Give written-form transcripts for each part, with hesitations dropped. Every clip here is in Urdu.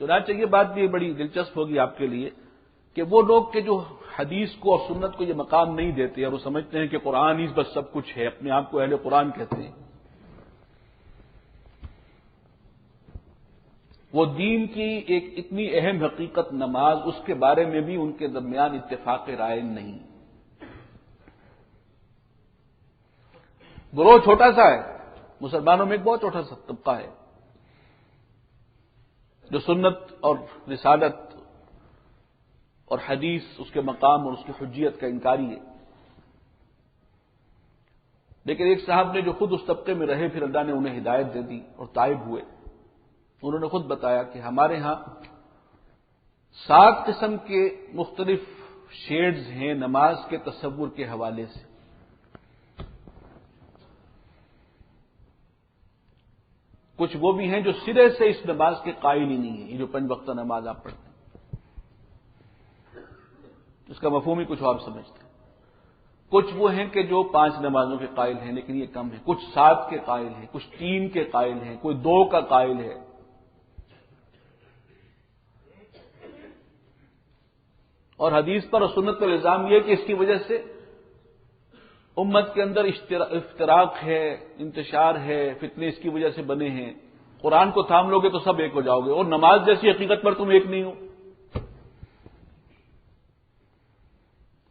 چنانچہ یہ بات بھی بڑی دلچسپ ہوگی آپ کے لیے کہ وہ لوگ کہ جو حدیث کو اور سنت کو یہ مقام نہیں دیتے اور وہ سمجھتے ہیں کہ قرآن ہی بس سب کچھ ہے، اپنے آپ کو اہل قرآن کہتے ہیں، وہ دین کی ایک اتنی اہم حقیقت نماز، اس کے بارے میں بھی ان کے درمیان اتفاق رائے نہیں۔ گروہ چھوٹا سا ہے، مسلمانوں میں ایک بہت چھوٹا سا طبقہ ہے جو سنت اور رسالت اور حدیث، اس کے مقام اور اس کی حجیت کا انکاری ہے۔ لیکن ایک صاحب نے جو خود اس طبقے میں رہے، پھر اللہ نے انہیں ہدایت دے دی اور تائب ہوئے، انہوں نے خود بتایا کہ ہمارے ہاں 7 قسم کے مختلف شیڈز ہیں نماز کے تصور کے حوالے سے۔ کچھ وہ بھی ہیں جو سرے سے اس نماز کے قائل ہی نہیں ہیں، یہ جو 5 وقتہ نماز آپ پڑھتے ہیں اس کا مفہوم ہی کچھ اور سمجھتے ہیں۔ کچھ وہ ہیں کہ جو 5 نمازوں کے قائل ہیں لیکن یہ کم ہے، کچھ 7 کے قائل ہیں، کچھ 3 کے قائل ہیں، کوئی 2 کا قائل ہے۔ اور حدیث پر اور سنت پر الزام یہ کہ اس کی وجہ سے امت کے اندر افتراق ہے، انتشار ہے، فتنے اس کی وجہ سے بنے ہیں۔ قرآن کو تھام لو گے تو سب ایک ہو جاؤ گے، اور نماز جیسی حقیقت پر تم ایک نہیں ہو،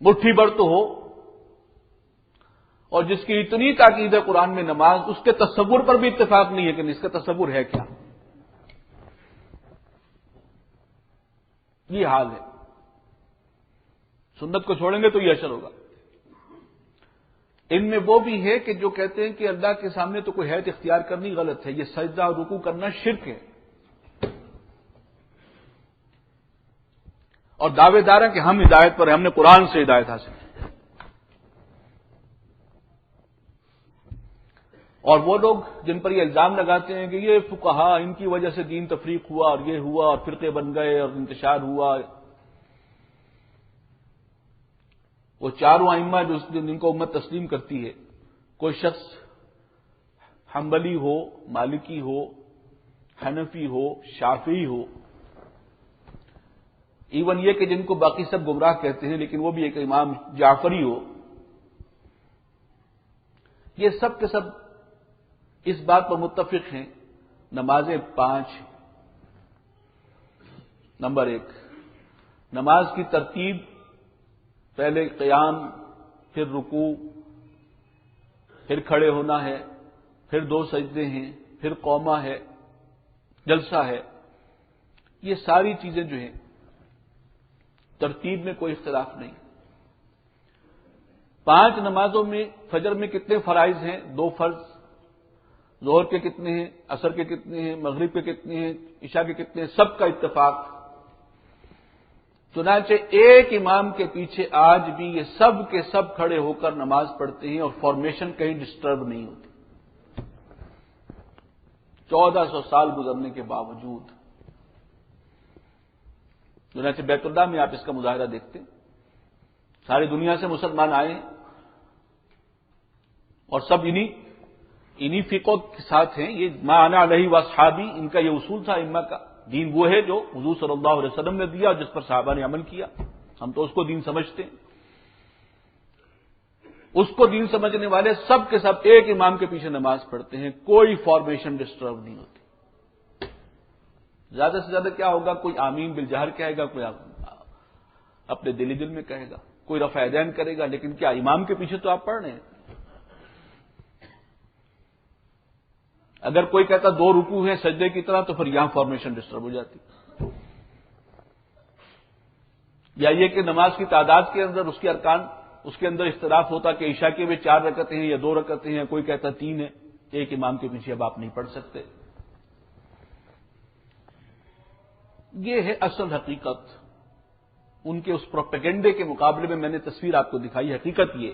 مٹھی بھر تو ہو۔ اور جس کی اتنی تاکید ہے قرآن میں نماز، اس کے تصور پر بھی اتفاق نہیں ہے کہ اس کا تصور ہے کیا۔ یہ حال ہے، سنت کو چھوڑیں گے تو یہ اثر ہوگا۔ ان میں وہ بھی ہے کہ جو کہتے ہیں کہ اللہ کے سامنے تو کوئی حیت اختیار کرنی غلط ہے، یہ سجدہ اور رکوع کرنا شرک ہے، اور دعوے دار ہیں کہ ہم ہدایت پر ہیں، ہم نے قرآن سے ہدایت حاصل کی۔ اور وہ لوگ جن پر یہ الزام لگاتے ہیں کہ یہ فقہا، ان کی وجہ سے دین تفریق ہوا اور یہ ہوا اور فرقے بن گئے اور انتشار ہوا، وہ 4 ائمہ جن کو امت تسلیم کرتی ہے، کوئی شخص حنبلی ہو، مالکی ہو، حنفی ہو، شافعی ہو، ایون یہ کہ جن کو باقی سب گمراہ کہتے ہیں لیکن وہ بھی ایک امام جعفری ہو، یہ سب کے سب اس بات پر متفق ہیں نمازیں 5۔ نمبر 1، نماز کی ترتیب، پہلے قیام، پھر رکوع، پھر کھڑے ہونا ہے، پھر 2 سجدے ہیں، پھر قومہ ہے، جلسہ ہے۔ یہ ساری چیزیں جو ہیں ترتیب میں کوئی اختلاف نہیں۔ 5 نمازوں میں فجر میں کتنے فرائض ہیں؟ 2 فرض، ظہر کے کتنے ہیں، عصر کے کتنے ہیں، مغرب کے کتنے ہیں، عشاء کے کتنے ہیں، سب کا اتفاق۔ چنانچہ ایک امام کے پیچھے آج بھی یہ سب کے سب کھڑے ہو کر نماز پڑھتے ہیں اور فارمیشن کہیں ڈسٹرب نہیں ہوتی، 1400 سال گزرنے کے باوجود۔ چنانچہ بیت اللہ میں آپ اس کا مظاہرہ دیکھتے ہیں، ساری دنیا سے مسلمان آئے ہیں اور سب انہی فقوں کے ساتھ ہیں۔ یہ ما انا علیہ واصحابی، ان کا یہ اصول تھا ائمہ کا۔ دین وہ ہے جو حضور صلی اللہ علیہ وسلم نے دیا اور جس پر صحابہ نے عمل کیا، ہم تو اس کو دین سمجھتے ہیں۔ اس کو دین سمجھنے والے سب کے سب ایک امام کے پیچھے نماز پڑھتے ہیں، کوئی فارمیشن ڈسٹرب نہیں ہوتی۔ زیادہ سے زیادہ کیا ہوگا، کوئی آمین بالجہر کہے گا، کوئی اپنے دلی دل میں کہے گا، کوئی رفع یدین کرے گا، لیکن کیا امام کے پیچھے تو آپ پڑھ رہے ہیں۔ اگر کوئی کہتا 2 رکوع ہیں سجدے کی طرح تو پھر یہاں فارمیشن ڈسٹرب ہو جاتی، یا یہ کہ نماز کی تعداد کے اندر اس کے ارکان، اس کے اندر اختلاف ہوتا کہ عشاء کے میں 4 رکعتیں ہیں یا 2 رکعتیں ہیں، کوئی کہتا 3 ہے، ایک امام کے پیچھے اب آپ نہیں پڑھ سکتے۔ یہ ہے اصل حقیقت۔ ان کے اس پروپیگنڈے کے مقابلے میں میں نے تصویر آپ کو دکھائی، حقیقت یہ